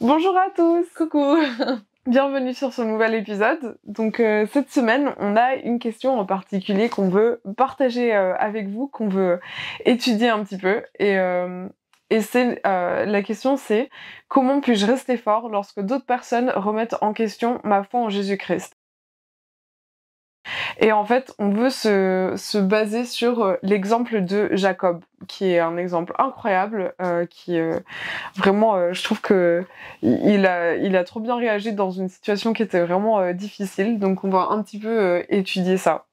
Bonjour à tous, Coucou. bienvenue sur ce nouvel épisode. Donc cette semaine, on a une question en particulier qu'on veut partager avec vous, qu'on veut étudier un petit peu. La question c'est comment puis-je rester fort lorsque d'autres personnes remettent en question ma foi en Jésus-Christ? Et en fait, on veut se baser sur l'exemple de Jacob, qui est un exemple incroyable, je trouve que il a trop bien réagi dans une situation qui était vraiment difficile. Donc, on va un petit peu étudier ça.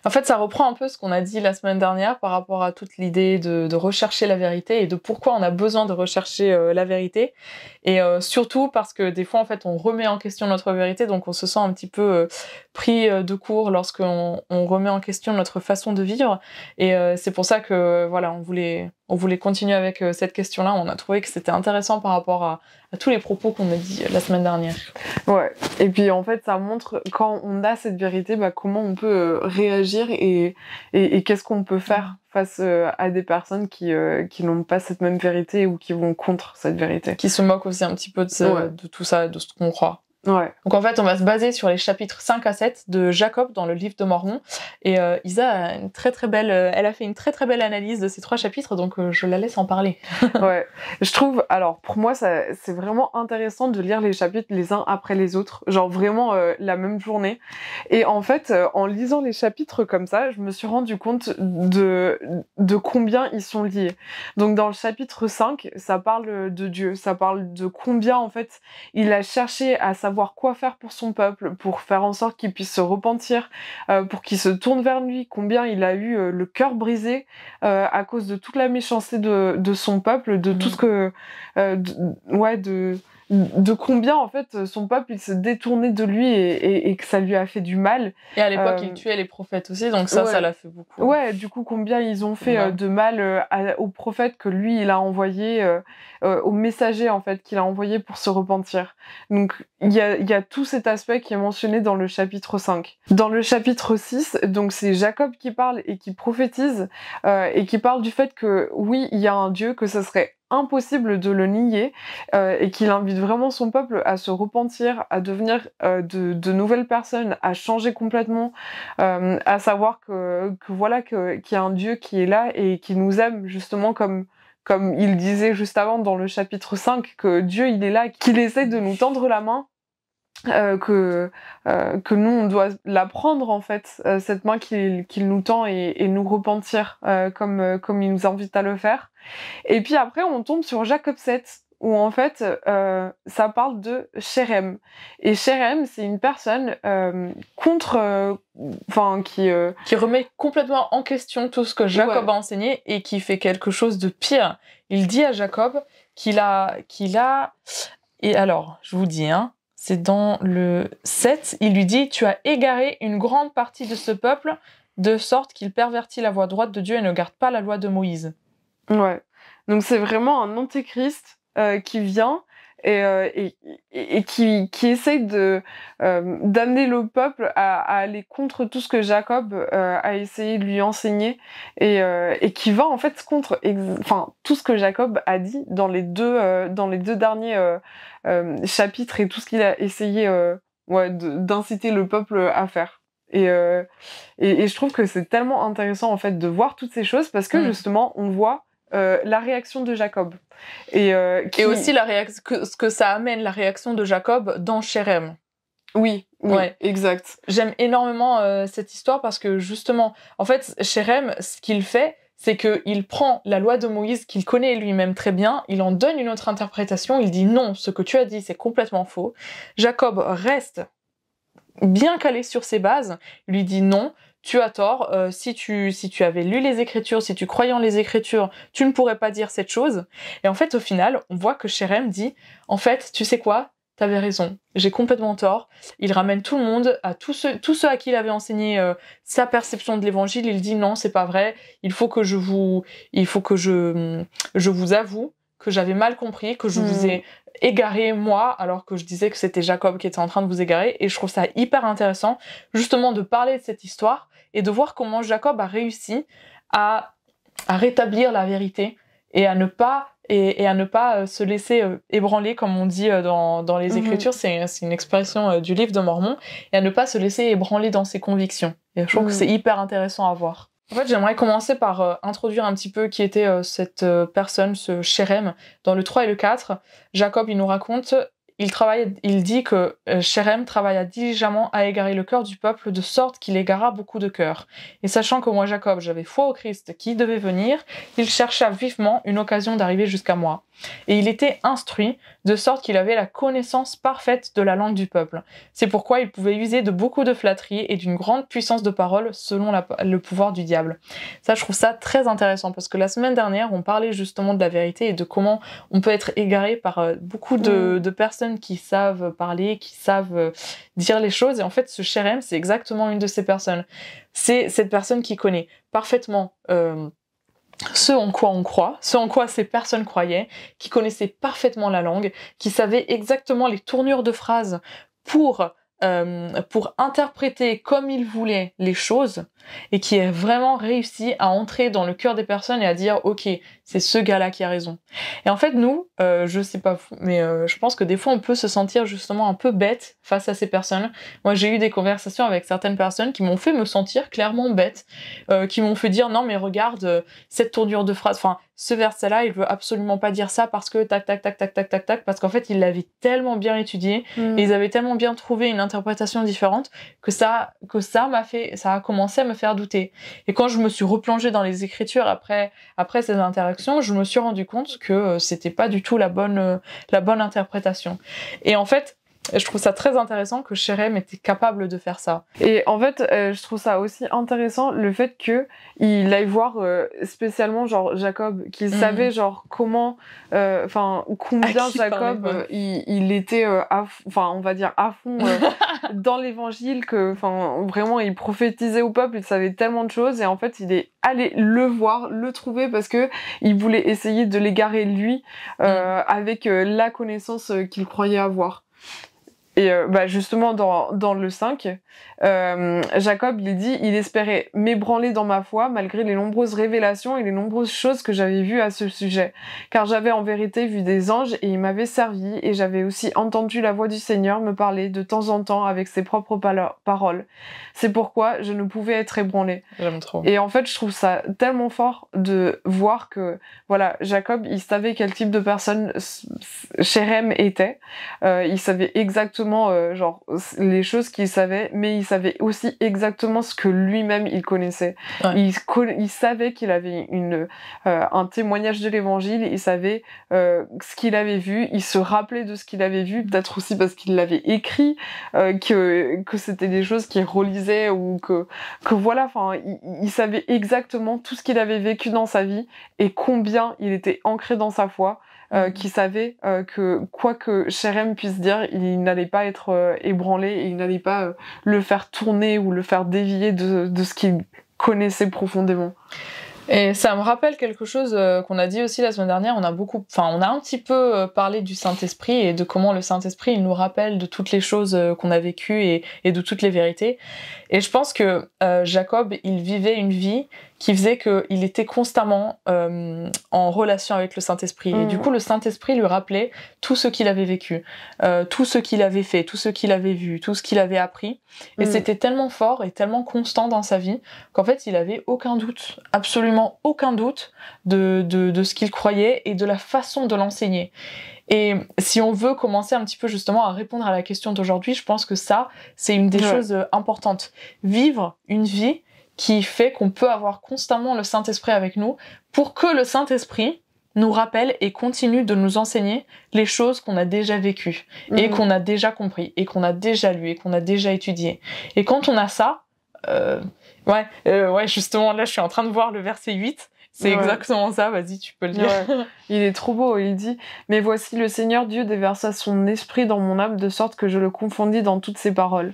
En fait, ça reprend un peu ce qu'on a dit la semaine dernière par rapport à toute l'idée de rechercher la vérité et de pourquoi on a besoin de rechercher la vérité. Et surtout parce que des fois, en fait, on remet en question notre vérité, donc on se sent un petit peu pris de court lorsqu'on remet en question notre façon de vivre. Et c'est pour ça que, voilà, on voulait continuer avec cette question-là. On a trouvé que c'était intéressant par rapport à tous les propos qu'on a dit la semaine dernière. Ouais, et puis en fait, ça montre quand on a cette vérité, comment on peut réagir et qu'est-ce qu'on peut faire face à des personnes qui n'ont pas cette même vérité ou qui vont contre cette vérité. Qui se moquent aussi un petit peu de tout ça, de ce qu'on croit. Ouais. Donc en fait, on va se baser sur les chapitres 5 à 7 de Jacob dans le livre de Mormon. Et Isa a elle a fait une très très belle analyse de ces 3 chapitres, donc je la laisse en parler. Ouais, je trouve, alors pour moi, c'est vraiment intéressant de lire les chapitres les uns après les autres, genre vraiment la même journée. Et en fait, en lisant les chapitres comme ça, je me suis rendu compte de combien ils sont liés. Donc dans le chapitre 5, ça parle de Dieu, ça parle de combien en fait il a cherché à savoir quoi faire pour son peuple, pour faire en sorte qu'il puisse se repentir, pour qu'il se tourne vers lui, combien il a eu le cœur brisé à cause de toute la méchanceté de son peuple, de tout ce que... de combien en fait son peuple il se détournait de lui et que ça lui a fait du mal. Et à l'époque il tuait les prophètes aussi, donc ça l'a fait beaucoup. Ouais, du coup combien ils ont fait de mal aux prophètes que lui il a envoyé, aux messagers en fait qu'il a envoyé pour se repentir. Donc il y a tout cet aspect qui est mentionné dans le chapitre 5. Dans le chapitre 6, donc c'est Jacob qui parle et qui prophétise et qui parle du fait que oui, il y a un Dieu, que ça serait impossible de le nier et qu'il invite vraiment son peuple à se repentir, à devenir de nouvelles personnes, à changer complètement, à savoir qu'il y a un Dieu qui est là et qui nous aime justement comme il disait juste avant dans le chapitre 5, que Dieu il est là, qu'il essaie de nous tendre la main, que nous on doit la prendre en fait, cette main qu'il nous tend et nous repentir comme il nous invite à le faire. Et puis après on tombe sur Jacob 7 où en fait ça parle de Shérem. Et Shérem c'est une personne qui remet complètement en question tout ce que Jacob a enseigné et qui fait quelque chose de pire. Il dit à Jacob qu'il a et alors je vous dis c'est dans le 7, il lui dit « Tu as égaré une grande partie de ce peuple, de sorte qu'il pervertit la voie droite de Dieu et ne garde pas la loi de Moïse. » Ouais, donc c'est vraiment un antéchrist qui vient et qui essaye d'amener le peuple à aller contre tout ce que Jacob a essayé de lui enseigner et qui va en fait contre tout ce que Jacob a dit dans les deux derniers chapitres et tout ce qu'il a essayé d'inciter le peuple à faire. Et je trouve que c'est tellement intéressant en fait de voir toutes ces choses parce que justement on voit la réaction de Jacob. Et aussi ce que ça amène, la réaction de Jacob dans Shérem. Oui, ouais, exact. J'aime énormément cette histoire parce que justement, en fait, Shérem, ce qu'il fait, c'est qu'il prend la loi de Moïse qu'il connaît lui-même très bien, il en donne une autre interprétation, il dit non, ce que tu as dit, c'est complètement faux. Jacob reste bien calé sur ses bases, il lui dit non, tu as tort, si tu avais lu les Écritures, si tu croyais en les Écritures, tu ne pourrais pas dire cette chose. Et en fait, au final, on voit que Shérem dit, en fait, tu sais quoi, t'avais raison, j'ai complètement tort. Il ramène tout le monde, à tous ceux à qui il avait enseigné sa perception de l'évangile, il dit non, c'est pas vrai, il faut que je vous avoue que j'avais mal compris, que je vous ai égaré moi, alors que je disais que c'était Jacob qui était en train de vous égarer, et je trouve ça hyper intéressant, justement, de parler de cette histoire, et de voir comment Jacob a réussi à rétablir la vérité, et à ne pas et à ne pas se laisser ébranler, comme on dit dans les Écritures, c'est une expression du livre de Mormon, et à ne pas se laisser ébranler dans ses convictions. Et je trouve que c'est hyper intéressant à voir. En fait, j'aimerais commencer par introduire un petit peu qui était cette personne, ce Sherem. Dans le 3 et le 4, Jacob, il nous raconte... Il dit que Sherem travailla diligemment à égarer le cœur du peuple de sorte qu'il égara beaucoup de cœurs. Et sachant que moi, Jacob, j'avais foi au Christ qui devait venir, il chercha vivement une occasion d'arriver jusqu'à moi. Et il était instruit, de sorte qu'il avait la connaissance parfaite de la langue du peuple. C'est pourquoi il pouvait user de beaucoup de flatteries et d'une grande puissance de parole selon le pouvoir du diable. Ça, je trouve ça très intéressant, parce que la semaine dernière, on parlait justement de la vérité et de comment on peut être égaré par beaucoup de personnes qui savent parler, qui savent dire les choses. Et en fait, ce Sherem, c'est exactement une de ces personnes. C'est cette personne qui connaît parfaitement... ce en quoi on croit, ce en quoi ces personnes croyaient, qui connaissaient parfaitement la langue, qui savaient exactement les tournures de phrases pour interpréter comme ils voulaient les choses, et qui a vraiment réussi à entrer dans le cœur des personnes et à dire « Ok, c'est ce gars-là qui a raison ». Et en fait, nous, je sais pas vous, mais je pense que des fois, on peut se sentir justement un peu bête face à ces personnes. Moi, j'ai eu des conversations avec certaines personnes qui m'ont fait me sentir clairement bête, qui m'ont fait dire « Non, mais regarde, cette tournure de phrase, enfin, ce verset-là, il veut absolument pas dire ça parce que tac, tac, tac, tac, tac, tac, tac », parce qu'en fait, ils l'avaient tellement bien étudié, et ils avaient tellement bien trouvé une interprétation différente que ça a commencé à me faire douter. Et quand je me suis replongée dans les Écritures après ces interactions, je me suis rendu compte que c'était pas du tout la bonne interprétation. Et en fait, je trouve ça très intéressant que Sherem était capable de faire ça. Et en fait, je trouve ça aussi intéressant le fait que il aille voir spécialement genre Jacob, qu'il savait genre comment, enfin combien Jacob il était, enfin on va dire à fond dans l'évangile, que enfin vraiment il prophétisait au peuple, il savait tellement de choses, et en fait il est allé le voir, le trouver, parce que il voulait essayer de l'égarer lui avec la connaissance qu'il croyait avoir. Et justement, dans le 5, Jacob, il dit « Il espérait m'ébranler dans ma foi, malgré les nombreuses révélations et les nombreuses choses que j'avais vues à ce sujet. Car j'avais en vérité vu des anges et ils m'avaient servi, et j'avais aussi entendu la voix du Seigneur me parler de temps en temps avec ses propres paroles. C'est pourquoi je ne pouvais être ébranlé. » J'aime trop. Et en fait, je trouve ça tellement fort de voir que, voilà, Jacob, il savait quel type de personne Sherem était. Il savait exactement genre les choses qu'il savait, mais il savait aussi exactement ce que lui-même il connaissait. Ouais. Il savait qu'il avait un témoignage de l'évangile, il savait ce qu'il avait vu, il se rappelait de ce qu'il avait vu, peut-être aussi parce qu'il l'avait écrit, que c'était des choses qu'il relisait, ou que voilà, enfin il savait exactement tout ce qu'il avait vécu dans sa vie et combien il était ancré dans sa foi. Qui savait que quoi que Sherem puisse dire, il n'allait pas être ébranlé, et il n'allait pas le faire tourner ou le faire dévier de ce qu'il connaissait profondément. Et ça me rappelle quelque chose qu'on a dit aussi la semaine dernière. On a un petit peu parlé du Saint-Esprit et de comment le Saint-Esprit il nous rappelle de toutes les choses qu'on a vécues et de toutes les vérités. Et je pense que Jacob, il vivait une vie qui faisait qu'il était constamment en relation avec le Saint-Esprit. Et du coup, le Saint-Esprit lui rappelait tout ce qu'il avait vécu, tout ce qu'il avait fait, tout ce qu'il avait vu, tout ce qu'il avait appris. Et c'était tellement fort et tellement constant dans sa vie qu'en fait, il avait aucun doute, absolument aucun doute de ce qu'il croyait et de la façon de l'enseigner. Et si on veut commencer un petit peu justement à répondre à la question d'aujourd'hui, je pense que ça, c'est une des choses importantes. Vivre une vie qui fait qu'on peut avoir constamment le Saint-Esprit avec nous, pour que le Saint-Esprit nous rappelle et continue de nous enseigner les choses qu'on a déjà vécues, et qu'on a déjà compris, et qu'on a déjà lu, et qu'on a déjà étudié. Et quand on a ça, justement, là je suis en train de voir le verset 8, c'est exactement ça, vas-y, tu peux le dire. Ouais. Il est trop beau, il dit « Mais voici, le Seigneur Dieu déversa son esprit dans mon âme, de sorte que je le confondis dans toutes ses paroles. »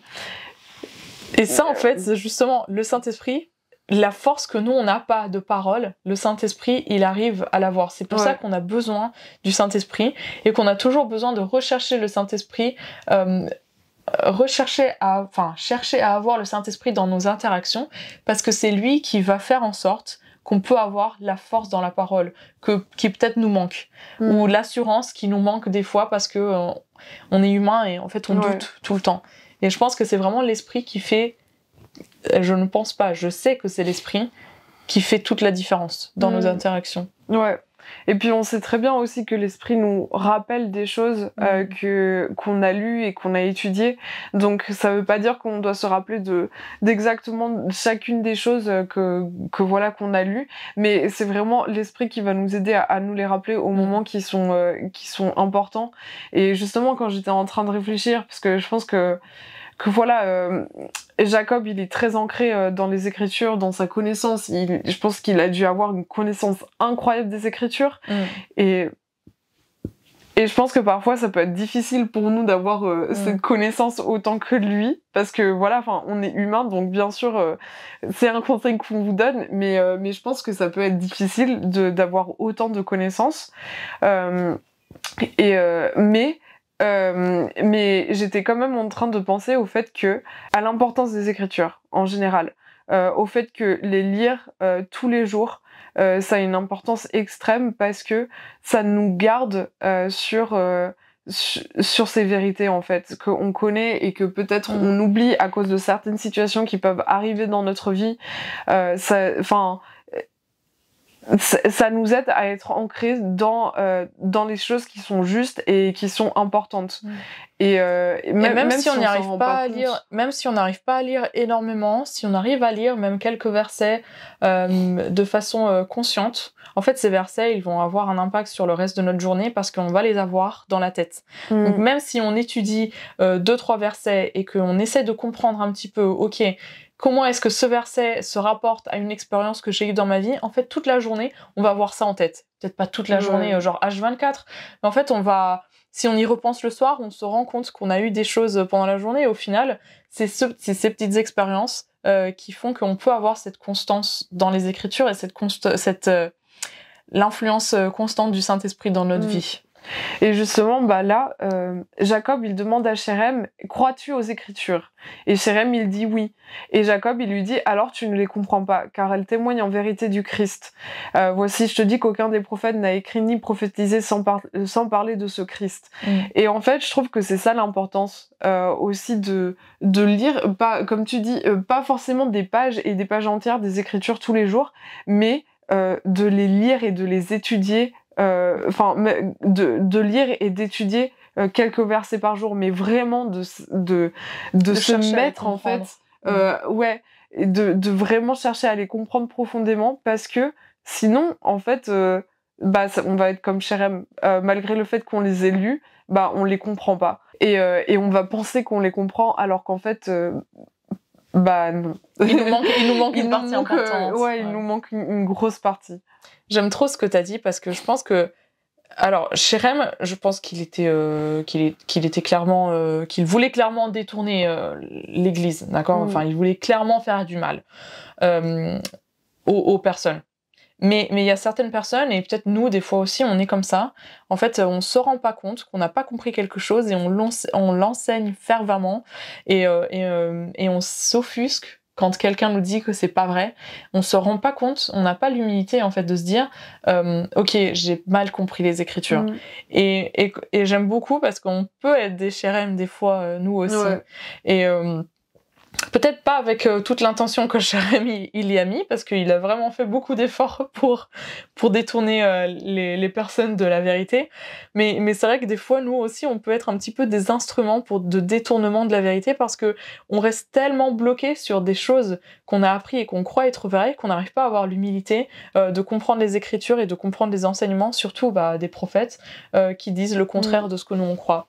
Et ça, en fait, c'est justement le Saint-Esprit, la force que nous, on n'a pas de parole, le Saint-Esprit, il arrive à l'avoir. C'est pour ça qu'on a besoin du Saint-Esprit, et qu'on a toujours besoin de rechercher le Saint-Esprit, chercher à avoir le Saint-Esprit dans nos interactions, parce que c'est lui qui va faire en sorte qu'on peut avoir la force dans la parole qui peut-être nous manque, ou l'assurance qui nous manque des fois parce que on est humain et en fait on doute tout le temps. Et je pense que c'est vraiment l'esprit qui fait, je ne pense pas, je sais que c'est l'esprit qui fait toute la différence dans nos interactions. Ouais. Et puis on sait très bien aussi que l'esprit nous rappelle des choses qu'on a lues et qu'on a étudiées. Donc ça veut pas dire qu'on doit se rappeler d'exactement chacune des choses que voilà qu'on a lues, mais c'est vraiment l'esprit qui va nous aider à nous les rappeler aux moments qui sont importants. Et justement quand j'étais en train de réfléchir, parce que je pense que voilà, Jacob, il est très ancré dans les Écritures, dans sa connaissance. Je pense qu'il a dû avoir une connaissance incroyable des Écritures. Et je pense que parfois, ça peut être difficile pour nous d'avoir cette connaissance autant que lui. Parce que voilà, enfin, on est humain, donc bien sûr, c'est un conseil qu'on vous donne. Mais je pense que ça peut être difficile d'avoir autant de connaissances. Mais j'étais quand même en train de penser au fait à l'importance des Écritures en général, au fait que les lire tous les jours, ça a une importance extrême parce que ça nous garde sur ces vérités en fait qu'on connaît et que peut-être on oublie à cause de certaines situations qui peuvent arriver dans notre vie. Ça nous aide à être ancrés dans les choses qui sont justes et qui sont importantes. Et même si on n'arrive pas à lire, même si on n'arrive pas à lire énormément, si on arrive à lire même quelques versets de façon consciente, en fait ces versets ils vont avoir un impact sur le reste de notre journée parce qu'on va les avoir dans la tête. Donc même si on étudie 2-3 versets et qu'on essaie de comprendre un petit peu, ok, comment est-ce que ce verset se rapporte à une expérience que j'ai eue dans ma vie? En fait, toute la journée, on va avoir ça en tête. Peut-être pas toute la journée, genre H24, mais en fait, si on y repense le soir, on se rend compte qu'on a eu des choses pendant la journée. Et au final, c'est ces petites expériences qui font qu'on peut avoir cette constance dans les Écritures et l'influence constante du Saint-Esprit dans notre vie. Et justement, là, Jacob, il demande à Shérem, crois-tu aux Écritures? Et Shérem, il dit oui. Et Jacob, il lui dit, alors tu ne les comprends pas, car elles témoignent en vérité du Christ. Voici, je te dis qu'aucun des prophètes n'a écrit ni prophétisé sans parler de ce Christ. Et en fait, je trouve que c'est ça l'importance aussi de lire, pas, comme tu dis, pas forcément des pages et des pages entières des Écritures tous les jours, mais de les lire et de les étudier, de lire et d'étudier quelques versets par jour, mais vraiment de se mettre en fait, de vraiment chercher à les comprendre profondément, parce que sinon en fait on va être comme Shérem, malgré le fait qu'on les ait lus, on les comprend pas et on va penser qu'on les comprend alors qu'en fait non. Il nous manque une partie importante. Il nous manque une grosse partie. J'aime trop ce que t'as dit parce que je pense que, alors, Shérem, je pense qu'il était clairement, qu'il voulait clairement détourner l'Église, d'accord. Enfin, il voulait clairement faire du mal aux personnes. Mais il y a certaines personnes, et peut-être nous, des fois aussi, on est comme ça. En fait, on se rend pas compte qu'on n'a pas compris quelque chose et on l'enseigne fervemment et on s'offusque quand quelqu'un nous dit que c'est pas vrai. On se rend pas compte, on n'a pas l'humilité en fait de se dire ok, j'ai mal compris les Écritures. Et j'aime beaucoup parce qu'on peut être des Shérem des fois, nous aussi. Et peut-être pas avec toute l'intention que Shérem il y a mis, parce qu'il a vraiment fait beaucoup d'efforts pour détourner les personnes de la vérité. Mais c'est vrai que des fois, nous aussi, on peut être un petit peu des instruments de détournement de la vérité, parce que on reste tellement bloqué sur des choses qu'on a appris et qu'on croit être vraies, qu'on n'arrive pas à avoir l'humilité de comprendre les Écritures et de comprendre les enseignements, surtout des prophètes qui disent le contraire de ce que nous on croit.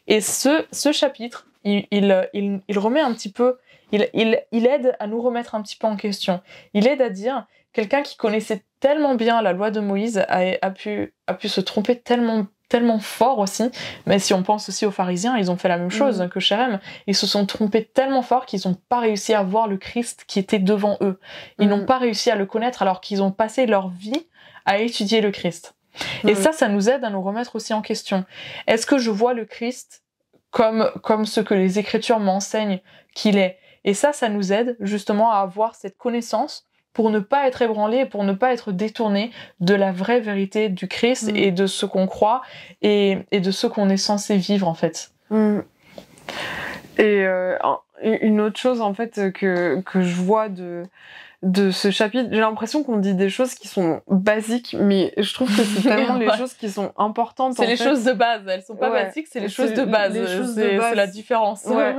Et ce chapitre, il remet un petit peu, il aide à nous remettre un petit peu en question. Il aide à dire, quelqu'un qui connaissait tellement bien la loi de Moïse a pu se tromper tellement fort aussi. Mais si on pense aussi aux pharisiens, ils ont fait la même chose que Shérem. Ils se sont trompés tellement fort qu'ils n'ont pas réussi à voir le Christ qui était devant eux. Ils n'ont pas réussi à le connaître alors qu'ils ont passé leur vie à étudier le Christ. Et ça nous aide à nous remettre aussi en question. Est-ce que je vois le Christ comme ce que les Écritures m'enseignent qu'il est? Et ça nous aide justement à avoir cette connaissance pour ne pas être ébranlé et pour ne pas être détourné de la vraie vérité du Christ et de ce qu'on croit et de ce qu'on est censé vivre en fait. Et une autre chose en fait que je vois de ce chapitre, j'ai l'impression qu'on dit des choses qui sont basiques, mais je trouve que c'est tellement les choses qui sont importantes. C'est les choses de base, elles sont pas basiques, c'est les choses de base. C'est la différence. Ouais.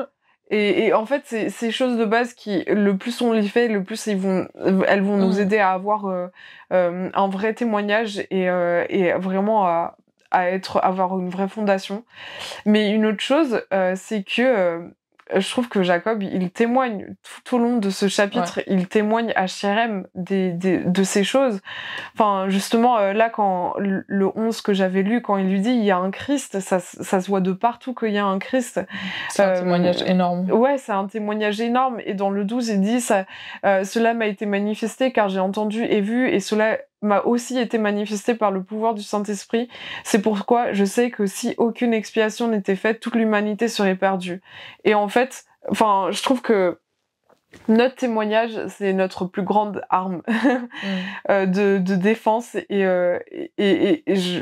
Et en fait, c'est ces choses de base qui, le plus on les fait, le plus elles vont nous aider à avoir un vrai témoignage et vraiment à avoir une vraie fondation. Mais une autre chose, c'est que je trouve que Jacob, il témoigne tout au long de ce chapitre, il témoigne à Shérem de ces choses. Enfin, justement, là, quand le 11 que j'avais lu, quand il lui dit il y a un Christ, ça se voit de partout qu'il y a un Christ. C'est un témoignage énorme. Ouais, c'est un témoignage énorme. Et dans le 12, il dit cela m'a été manifesté car j'ai entendu et vu, et cela m'a aussi été manifesté par le pouvoir du Saint-Esprit. C'est pourquoi je sais que si aucune expiation n'était faite, toute l'humanité serait perdue. Et en fait, enfin, je trouve que notre témoignage, c'est notre plus grande arme de défense et je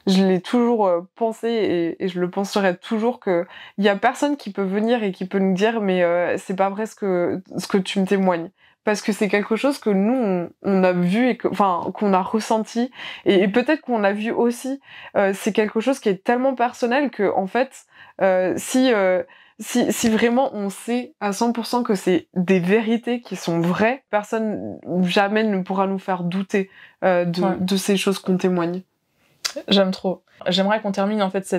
l'ai toujours pensé et je le penserai toujours que il y a personne qui peut venir et qui peut nous dire mais c'est pas vrai ce que tu me témoignes. Parce que c'est quelque chose que nous, on a vu et qu'on a ressenti. Et peut-être qu'on a vu aussi. C'est quelque chose qui est tellement personnel que, en fait, si vraiment on sait à 100% que c'est des vérités qui sont vraies, personne jamais ne pourra nous faire douter de ces choses qu'on témoigne. J'aime trop. J'aimerais qu'on termine en fait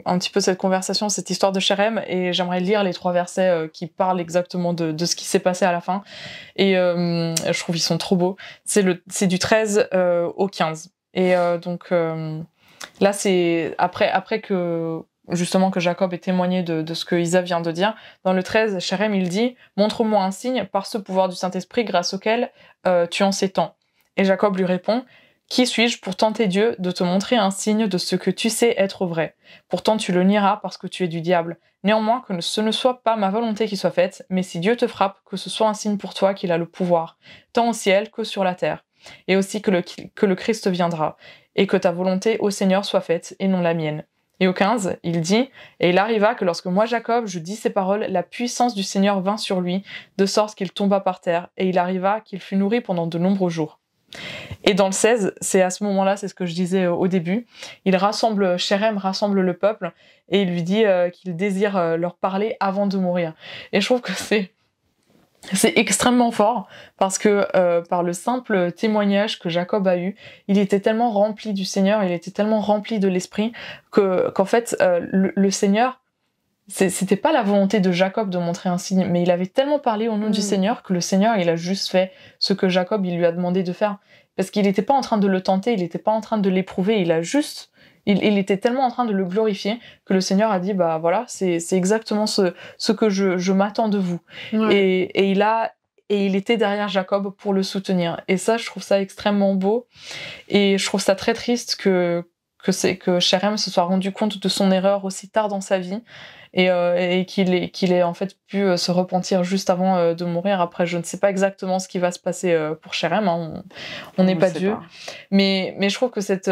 un petit peu cette conversation, cette histoire de Shérem, et j'aimerais lire les 3 versets qui parlent exactement de ce qui s'est passé à la fin. Et je trouve qu'ils sont trop beaux. C'est du 13 au 15. Et donc là, c'est après que justement que Jacob ait témoigné de ce que Isa vient de dire. Dans le 13, Shérem, il dit « Montre-moi un signe par ce pouvoir du Saint-Esprit grâce auquel tu en sais tant. » Et Jacob lui répond « Qui suis-je pour tenter Dieu de te montrer un signe de ce que tu sais être vrai? Pourtant tu le nieras parce que tu es du diable. Néanmoins que ce ne soit pas ma volonté qui soit faite, mais si Dieu te frappe, que ce soit un signe pour toi qu'il a le pouvoir, tant au ciel que sur la terre. Et aussi que le Christ viendra, et que ta volonté, ô Seigneur, soit faite, et non la mienne. » Et au 15, il dit « Et il arriva que lorsque moi, Jacob, je dis ces paroles, la puissance du Seigneur vint sur lui, de sorte qu'il tomba par terre, et il arriva qu'il fut nourri pendant de nombreux jours. » Et dans le 16, c'est à ce moment-là, c'est ce que je disais au début, Shérem rassemble le peuple, et il lui dit qu'il désire leur parler avant de mourir. Et je trouve que c'est extrêmement fort, parce que par le simple témoignage que Jacob a eu, il était tellement rempli du Seigneur, il était tellement rempli de l'Esprit, qu'en fait, le Seigneur, c'était pas la volonté de Jacob de montrer un signe, mais il avait tellement parlé au nom du Seigneur que le Seigneur, il a juste fait ce que Jacob, il lui a demandé de faire. Parce qu'il n'était pas en train de le tenter, il n'était pas en train de l'éprouver, il était tellement en train de le glorifier que le Seigneur a dit, bah voilà, c'est exactement ce que je m'attends de vous. Ouais. Et il était derrière Jacob pour le soutenir. Et ça, je trouve ça extrêmement beau. Et je trouve ça très triste que Shérem se soit rendu compte de son erreur aussi tard dans sa vie et qu'il ait en fait pu se repentir juste avant de mourir. Après, je ne sais pas exactement ce qui va se passer pour Shérem, hein, on n'est pas Dieu. Mais je trouve que cette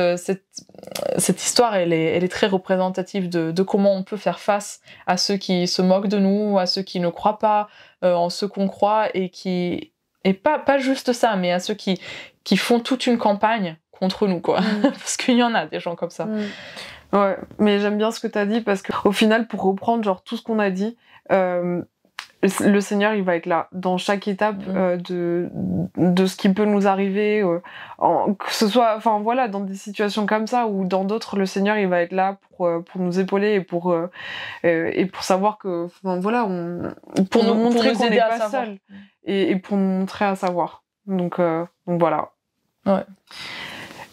histoire, elle est très représentative de comment on peut faire face à ceux qui se moquent de nous, à ceux qui ne croient pas en ce qu'on croit et pas juste ça, mais à ceux qui font toute une campagne contre nous, quoi. Parce qu'il y en a des gens comme ça. Ouais, mais j'aime bien ce que t'as dit, parce qu'au final, pour reprendre genre tout ce qu'on a dit, le Seigneur, il va être là dans chaque étape de ce qui peut nous arriver, que ce soit, enfin voilà, dans des situations comme ça ou dans d'autres, le Seigneur, il va être là pour nous épauler et pour savoir que, enfin voilà, pour nous montrer qu'on n'est pas seul et pour nous montrer à savoir. Donc voilà. Ouais.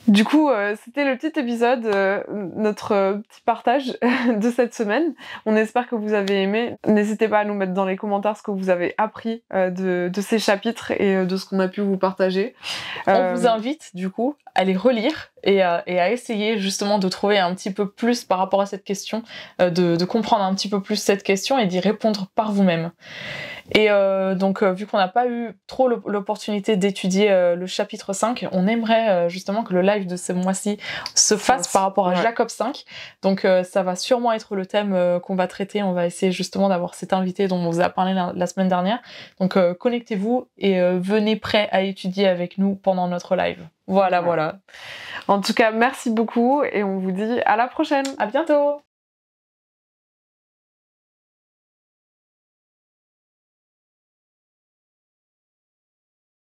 Du coup, c'était le petit épisode, notre petit partage de cette semaine. On espère que vous avez aimé. N'hésitez pas à nous mettre dans les commentaires ce que vous avez appris de ces chapitres et de ce qu'on a pu vous partager. On vous invite, du coup, à les relire et à essayer justement de trouver un petit peu plus par rapport à cette question, de comprendre un petit peu plus cette question et d'y répondre par vous-même. Et donc, vu qu'on n'a pas eu trop l'opportunité d'étudier le chapitre 5, on aimerait justement que le live de ce mois-ci se fasse par rapport à Jacob 5. Donc, ça va sûrement être le thème qu'on va traiter. On va essayer justement d'avoir cet invité dont on vous a parlé la semaine dernière. Donc, connectez-vous et venez prêts à étudier avec nous pendant notre live. Voilà. En tout cas, merci beaucoup et on vous dit à la prochaine. À bientôt.